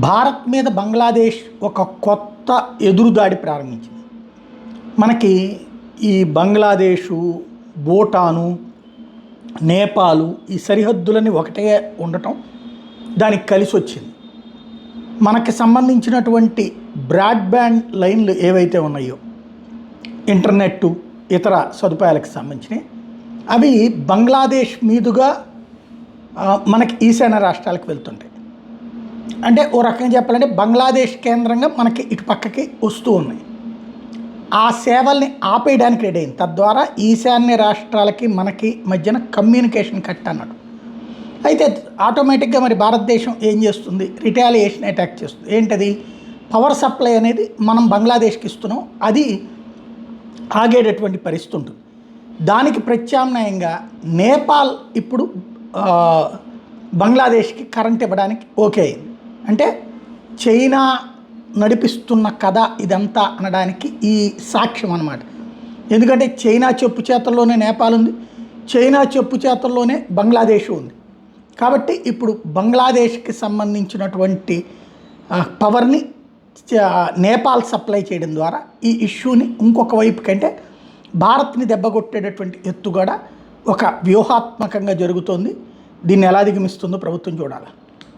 భారత్ మీద బంగ్లాదేశ్ ఒక కొత్త ఎదురుదాడి ప్రారంభించింది. మనకి ఈ బంగ్లాదేశు, భూటాను, నేపాలు ఈ సరిహద్దులని ఒకటే ఉండటం దానికి కలిసి వచ్చింది. మనకి సంబంధించినటువంటి బ్రాడ్బ్యాండ్ లైన్లు ఏవైతే ఉన్నాయో, ఇంటర్నెట్టు, ఇతర సదుపాయాలకు సంబంధించినవి, అవి బంగ్లాదేశ్ మీదుగా మనకి ఈశాన్య రాష్ట్రాలకు వెళ్తుంటాయి. అంటే ఓ రకంగా చెప్పాలంటే బంగ్లాదేశ్ కేంద్రంగా మనకి ఇటు పక్కకి వస్తూ ఉన్నాయి. ఆ సేవల్ని ఆపేయడానికి రెడీ అయింది. తద్వారా ఈశాన్య రాష్ట్రాలకి మనకి మధ్యన కమ్యూనికేషన్ కట్ అన్నట్టు. అయితే ఆటోమేటిక్గా మరి భారతదేశం ఏం చేస్తుంది? రిటాలియేషన్ అటాక్ చేస్తుంది. ఏంటది? పవర్ సప్లై అనేది మనం బంగ్లాదేశ్కి ఇస్తున్నాం, అది ఆగేటటువంటి పరిస్థితి ఉంటుంది. దానికి ప్రత్యామ్నాయంగా నేపాల్ ఇప్పుడు బంగ్లాదేశ్కి కరెంట్ ఇవ్వడానికి ఓకే అయింది. అంటే చైనా నడిపిస్తున్న కథ ఇదంతా అనడానికి ఈ సాక్ష్యం అన్నమాట. ఎందుకంటే చైనా చెప్పు చేతల్లోనే నేపాల్ ఉంది, చైనా చెప్పు చేతల్లోనే బంగ్లాదేశ్ ఉంది. కాబట్టి ఇప్పుడు బంగ్లాదేశ్కి సంబంధించినటువంటి పవర్ని నేపాల్ సప్లై చేయడం ద్వారా ఈ ఇష్యూని ఇంకొక వైపు కంటే భారత్ని దెబ్బకొట్టేటటువంటి ఎత్తుగడ ఒక వ్యూహాత్మకంగా జరుగుతోంది. దీన్ని ఎలా దిగమిస్తుందో ప్రభుత్వం చూడాలి.